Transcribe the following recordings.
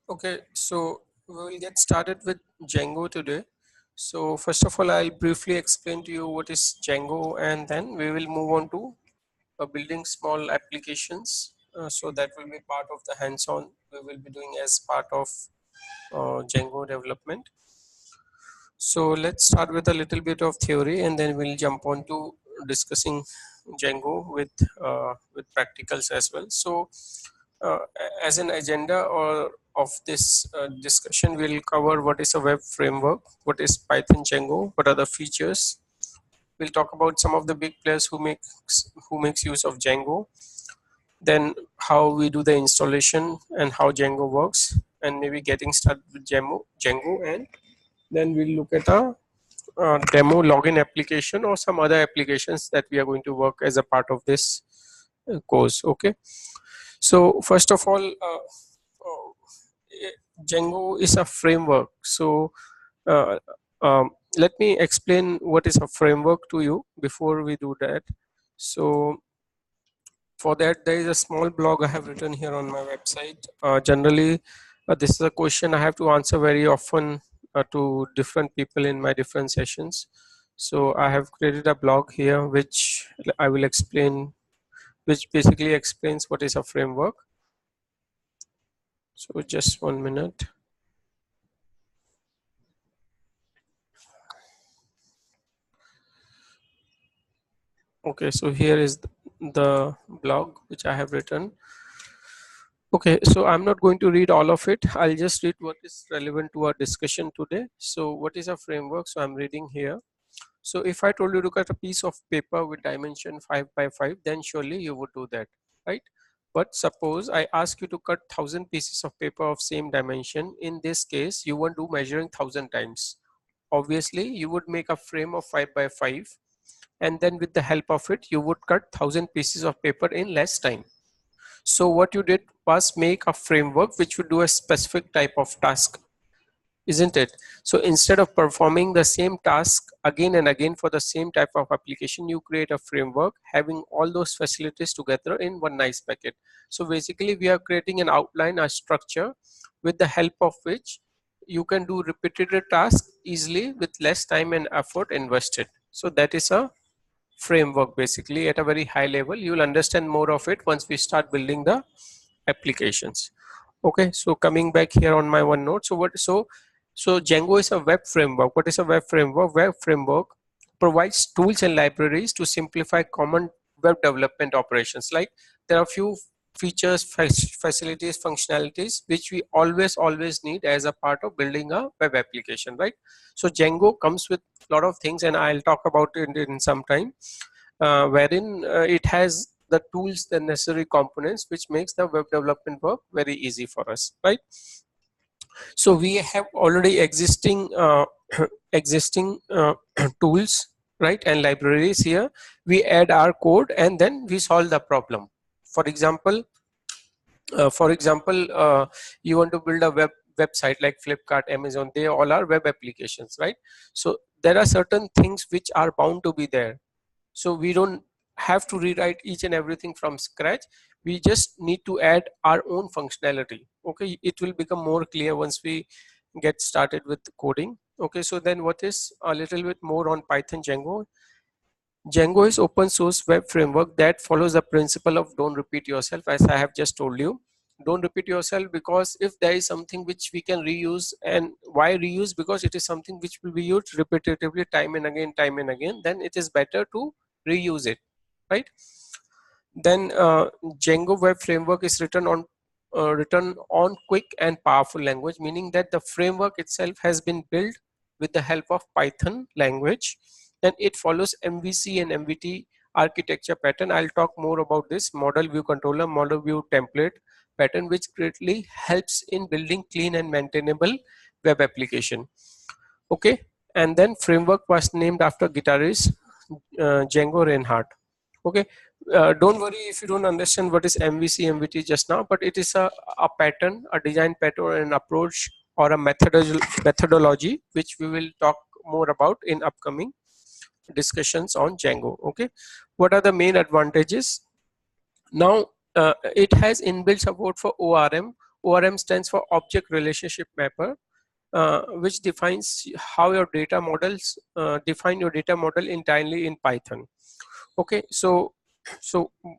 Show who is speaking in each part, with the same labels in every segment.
Speaker 1: Okay, so we will get started with Django today. So first of all, I'll briefly explain to you what is Django, and then we will move on to building small applications. So that will be part of the hands-on we will be doing as part of Django development. So let's start with a little bit of theory, and then we'll jump on to discussing Django with practicals as well. So uh, as an agenda or of this discussion, we'll cover what is a web framework, what is Python Django, what are the features. We'll talk about some of the big players who makes use of Django, then how we do the installation and how Django works, and maybe getting started with Django, and then we'll look at a demo login application or some other applications that we are going to work as a part of this course. Okay, so first of all, Django is a framework. So uh, let me explain what is a framework to you before we do that. So for that, there is a small blog I have written here on my website. Generally, this is a question I have to answer very often to different people in my different sessions. So I have created a blog here which I will explain, which basically explains what is a framework. So just 1 minute. Okay, so here is the blog which I have written. Okay, so I'm not going to read all of it. I'll just read what is relevant to our discussion today. So what is a framework? So I'm reading here. So if I told you to cut a piece of paper with dimension 5 by 5, then surely you would do that, right? But suppose I ask you to cut 1,000 pieces of paper of same dimension. In this case, you won't do measuring 1,000 times. Obviously, you would make a frame of 5 by 5, and then with the help of it, you would cut 1,000 pieces of paper in less time. So what you did was make a framework which would do a specific type of task, isn't it? So instead of performing the same task again and again for the same type of application, you create a framework having all those facilities together in one nice packet. So basically we are creating an outline, a structure with the help of which you can do repetitive tasks easily with less time and effort invested. So that is a framework basically at a very high level. You will understand more of it once we start building the applications. Okay, so coming back here on my OneNote. So Django is a web framework. What is a web framework? Web framework provides tools and libraries to simplify common web development operations. Like there are few features, facilities, functionalities which we always need as a part of building a web application, right? So Django comes with a lot of things, and I'll talk about it in some time, wherein it has the tools, the necessary components which makes the web development work very easy for us, right? So we have already existing existing tools, right, and libraries here. We add our code and then we solve the problem. For example, you want to build a website like Flipkart, Amazon, they all are web applications, right? So there are certain things which are bound to be there, so we don't have to rewrite each and everything from scratch. We just need to add our own functionality. Okay, it will become more clear once we get started with coding. Okay, so then what is a little bit more on Python Django. Django is open source web framework that follows the principle of don't repeat yourself, as I have just told you. Don't repeat yourself, because if there is something which we can reuse, and why reuse? Because it is something which will be used repetitively time and again, then it is better to reuse it, right? Then Django web framework is written on quick and powerful language, meaning that the framework itself has been built with the help of Python language. Then it follows MVC and MVT architecture pattern. I'll talk more about this model view controller, model view template pattern, which greatly helps in building clean and maintainable web application. Okay, and then framework was named after guitarist Django Reinhardt. Okay, don't worry if you don't understand what is MVC, MVT just now, but it is a pattern, a design pattern, an approach, or a methodology which we will talk more about in upcoming discussions on Django. Okay, what are the main advantages? Now it has inbuilt support for ORM. ORM stands for Object Relationship Mapper, which defines how your data models define your data model entirely in Python. Okay, so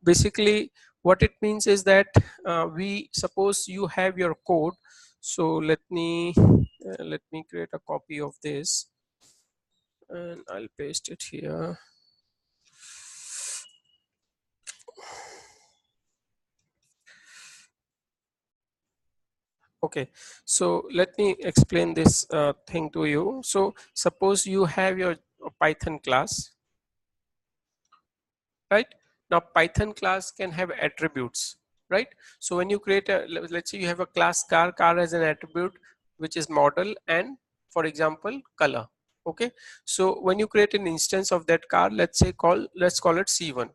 Speaker 1: basically what it means is that we suppose you have your code. So let me create a copy of this and I'll paste it here. Okay, so let me explain this thing to you. So suppose you have your Python class, right? Now Python class can have attributes, right? So when you create a, let's say you have a class car as an attribute, which is model and, for example, color. Okay, so when you create an instance of that car, let's call it C1.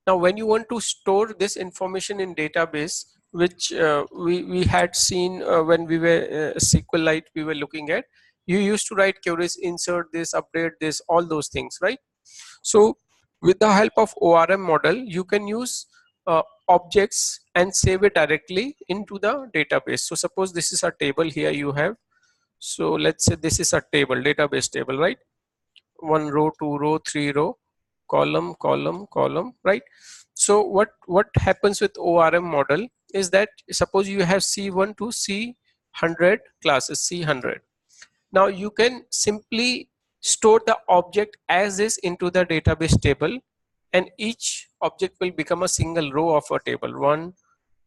Speaker 1: Now when you want to store this information in database, which we had seen when we were SQLite we were looking at, you used to write queries, insert this, update this, all those things, right? So with the help of ORM model, you can use objects and save it directly into the database. So suppose this is a table here you have. So let's say this is a table, database table, right? One row, two row, three row, column, column, column, right? So what happens with ORM model is that suppose you have C1 to C100 classes, C100. Now you can simply store the object as is into the database table, and each object will become a single row of a table, 1,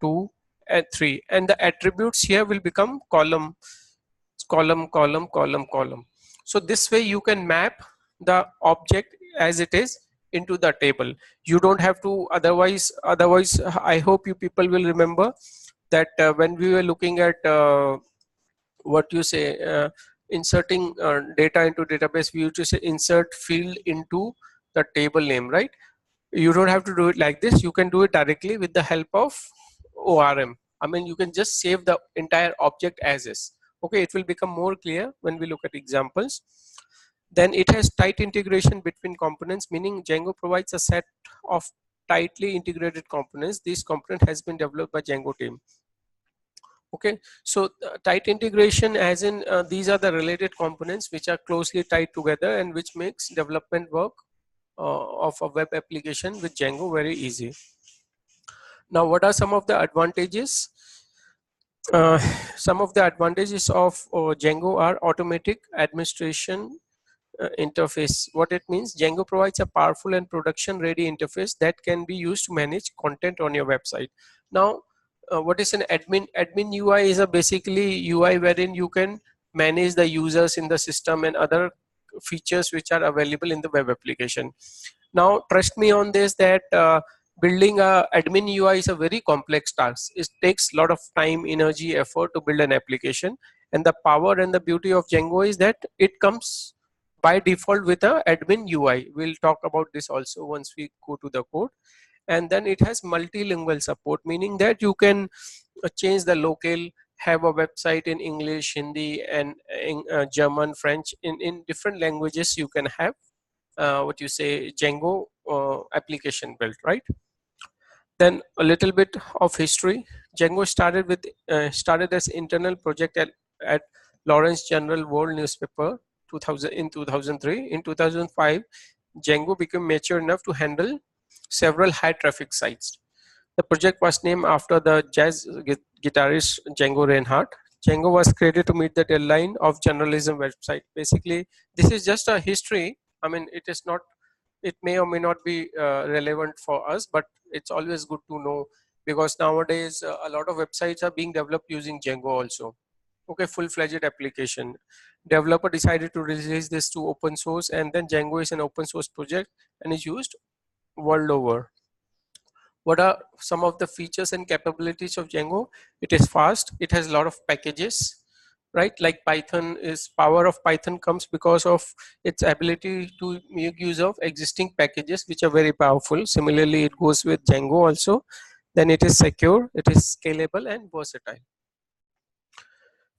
Speaker 1: 2 and 3, and the attributes here will become column, column, column, column, column. So this way you can map the object as it is into the table. You don't have to, otherwise I hope you people will remember that when we were looking at what you say inserting data into database, we used to say insert field into the table name, right? You don't have to do it like this. You can do it directly with the help of ORM. I mean, you can just save the entire object as is. Okay, it will become more clear when we look at examples. Then it has tight integration between components, meaning Django provides a set of tightly integrated components. This component has been developed by Django team. Okay, so tight integration as in these are the related components which are closely tied together and which makes development work of a web application with Django very easy. Now what are some of the advantages? Uh, some of the advantages of Django are automatic administration interface. What it means, Django provides a powerful and production ready interface that can be used to manage content on your website. Now what is an admin UI is a basically UI wherein you can manage the users in the system and other features which are available in the web application. Now trust me on this that building a admin UI is a very complex task. It takes a lot of time, energy, effort to build an application, and the power and the beauty of Django is that it comes by default with a admin UI. We'll talk about this also once we go to the code. And then it has multilingual support, meaning that you can change the local, have a website in English, Hindi and in German, French, in different languages. You can have what you say Django application built, right? Then a little bit of history. Django started as internal project at Lawrence General World newspaper 2000 in 2003. In 2005, Django became mature enough to handle several high traffic sites. The project was named after the jazz guitarist Django Reinhardt. Django was created to meet the deadline of journalism website. Basically, this is just a history. I mean, it is not, it may or may not be relevant for us, but it's always good to know because nowadays a lot of websites are being developed using Django also. Okay, full-fledged application. Developer decided to release this to open source, and then Django is an open source project and is used world over. What are some of the features and capabilities of Django? It is fast. It has a lot of packages, right? Like Python is, power of Python comes because of its ability to make use of existing packages which are very powerful. Similarly, it goes with Django also. Then it is secure, it is scalable and versatile.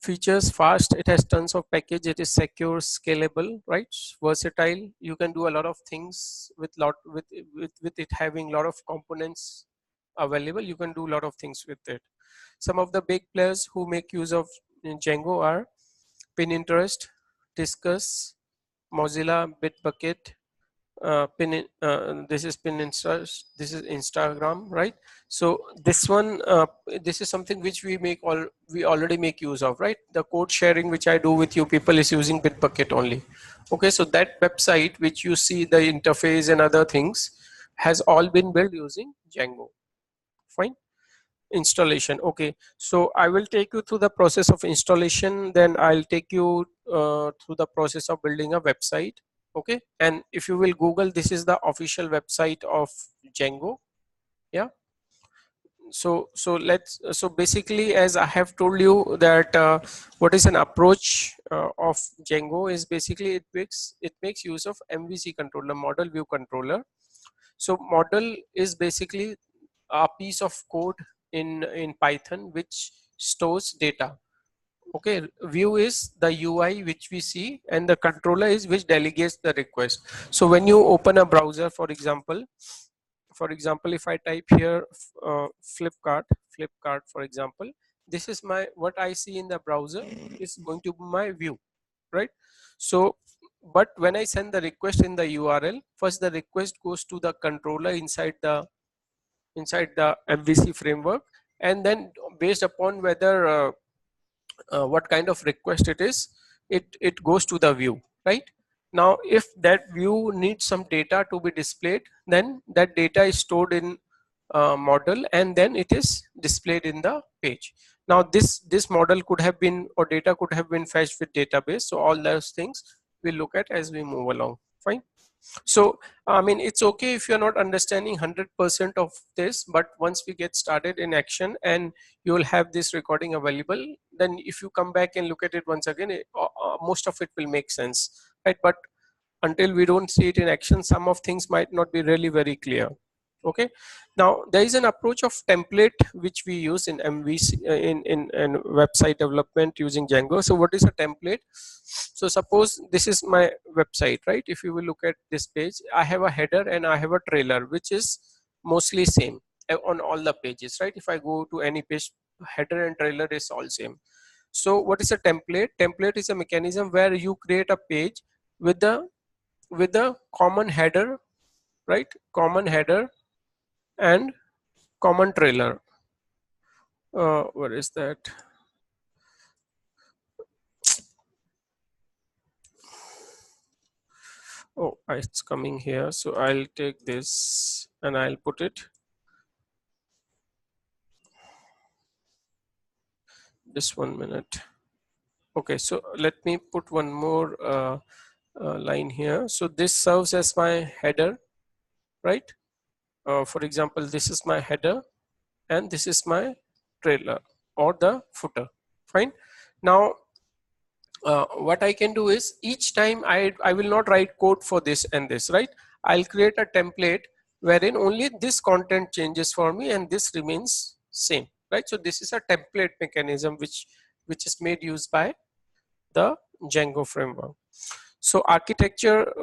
Speaker 1: Features: fast, it has tons of package, it is secure, scalable, right? Versatile, you can do a lot of things with with it having a lot of components available. You can do a lot of things with it. Some of the big players who make use of Django are Pinterest, Discuss, Mozilla, Bitbucket, this is Pinterest, this is Instagram, right? So this one, this is something which we already make use of, right? The code sharing which I do with you people is using Bitbucket only. Okay, so that website which you see the interface and other things has all been built using Django. Fine. Installation. Okay, so I will take you through the process of installation, then I'll take you through the process of building a website. Okay, and if you will Google, this is the official website of Django. Yeah, so basically, as I have told you that what is an approach of Django is basically it makes use of MVC controller, model view controller. So model is basically a piece of code in Python which stores data. Okay, view is the UI which we see, and the controller is which delegates the request. So when you open a browser, for example, if I type here Flipkart, for example, this is what I see in the browser is going to be my view, right? So but when I send the request in the URL, first the request goes to the controller inside the MVC framework, and then based upon whether what kind of request it is, it goes to the view, right? Now if that view needs some data to be displayed, then that data is stored in model, and then it is displayed in the page. Now this model could have been, or data could have been fetched with database. So all those things we'll look at as we move along. Fine. So I mean, it's okay if you're not understanding 100% of this, but once we get started in action and you will have this recording available, then if you come back and look at it once again, most of it will make sense, right? But until we don't see it in action, some of things might not be really very clear. Okay, now there is an approach of template which we use in MVC in website development using Django. So what is a template? So suppose this is my website, right? If you will look at this page, I have a header and I have a trailer which is mostly same on all the pages, right? If I go to any page, header and trailer is all same. So what is a template? Template is a mechanism where you create a page with the common header, right? Common header and common trailer. What is that? Oh, it's coming here. So I'll take this and I'll put it. Just 1 minute. Okay, so let me put one more line here. So this serves as my header, right? For example, this is my header and this is my trailer or the footer. Fine. Now what I can do is each time I will not write code for this and this, right? I'll create a template wherein only this content changes for me and this remains same, right? So this is a template mechanism which is made use by the Django framework. So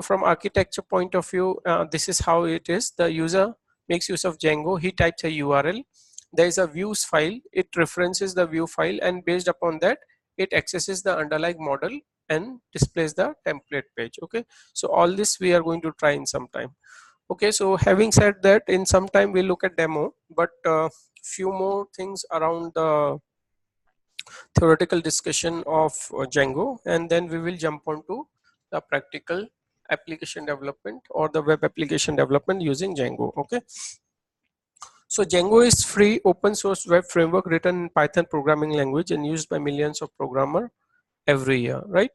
Speaker 1: from architecture point of view, this is how it is. The user makes use of Django. He types a URL. There is a views file. It references the view file, and based upon that, it accesses the underlying model and displays the template page. Okay, so all this we are going to try in some time. Okay, so having said that, in some time we'll look at demo, but few more things around the theoretical discussion of Django, and then we will jump on to the practical application development or the web application development using Django. Okay, so Django is free open source web framework written in Python programming language and used by millions of programmers every year, right?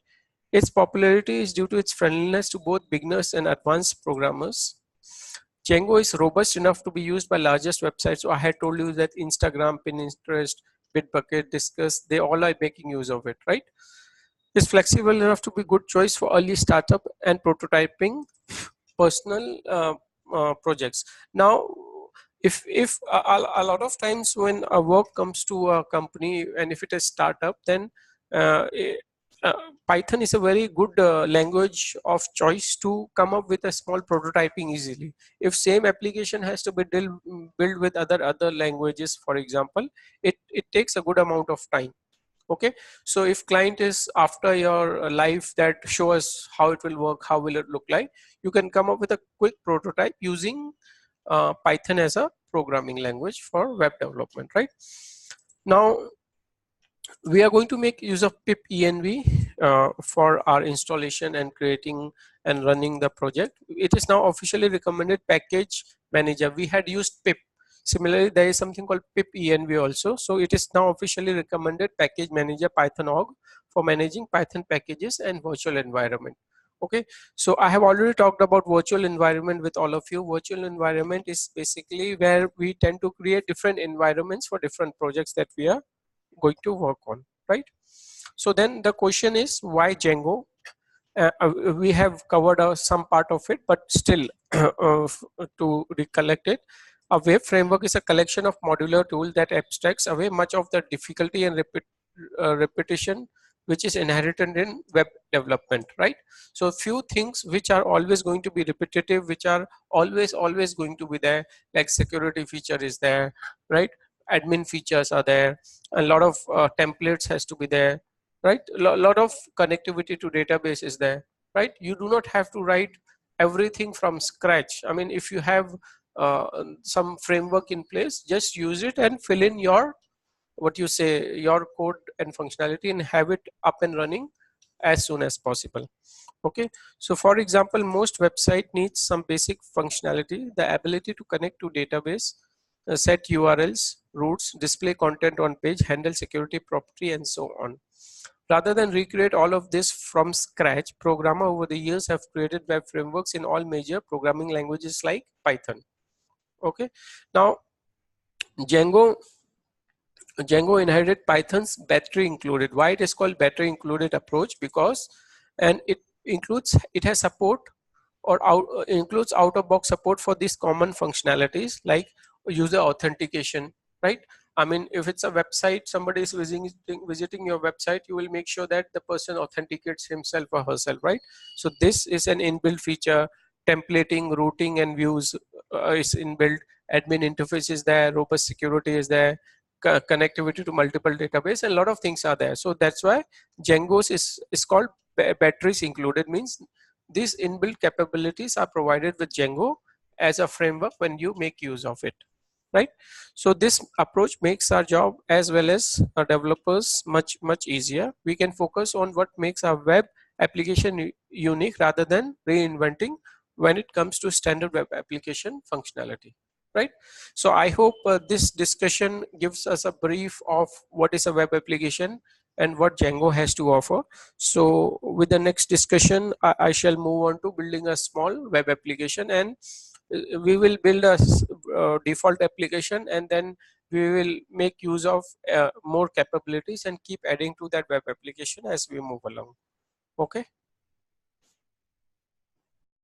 Speaker 1: Its popularity is due to its friendliness to both beginners and advanced programmers. Django is robust enough to be used by largest websites. So I had told you that Instagram, Pinterest, Bitbucket, Discuss, they all are making use of it, right? It's flexible enough to be good choice for early startup and prototyping personal projects. Now, if a lot of times when a work comes to a company and if it is startup, then uh, Python is a very good language of choice to come up with a small prototyping easily. If same application has to be built with other languages, for example, it takes a good amount of time. Okay, so if client is after your life that show us how it will work, how will it look like, you can come up with a quick prototype using Python as a programming language for web development, right? Now we are going to make use of pip env for our installation and creating and running the project. It is now officially recommended package manager. We had used pip. Similarly, there is something called pip env also. So it is now officially recommended package manager PythonORM for managing Python packages and virtual environment. Okay, so I have already talked about virtual environment with all of you. Virtual environment is basically where we tend to create different environments for different projects that we are going to work on, right? So then the question is, why Django? We have covered some part of it, but still to recollect it, a web framework is a collection of modular tools that abstracts away much of the difficulty and repetition which is inherent in web development, right? So few things which are always going to be repetitive, which are always going to be there, like security feature is there, right? Admin features are there, a lot of templates has to be there, right? Lot of connectivity to database is there, right? You do not have to write everything from scratch. I mean, if you have some framework in place, just use it and fill in your, what you say, your code and functionality, and have it up and running as soon as possible. Okay, so for example, most website needs some basic functionality, the ability to connect to database, set URLs, routes, display content on page, handle security property, and so on. Rather than recreate all of this from scratch, programmer over the years have created web frameworks in all major programming languages like Python. Okay, now Django inherited Python's battery included. Why it is called battery included approach? Because, and it has support or includes out of box support for these common functionalities like user authentication, right? I mean, if it's a website, somebody is visiting your website, you will make sure that the person authenticates himself or herself, right? So this is an inbuilt feature. Templating, routing, and views is inbuilt. Admin interface is there. Robust security is there. Connectivity to multiple database, and a lot of things are there. So that's why Django's is called batteries included, means these inbuilt capabilities are provided with Django as a framework when you make use of it, right? So this approach makes our job as well as our developers much easier. We can focus on what makes our web application unique rather than reinventing when it comes to standard web application functionality, right? So I hope this discussion gives us a brief of what is a web application and what Django has to offer. So with the next discussion, I shall move on to building a small web application, and we will build a default application, and then we will make use of more capabilities and keep adding to that web application as we move along. Okay.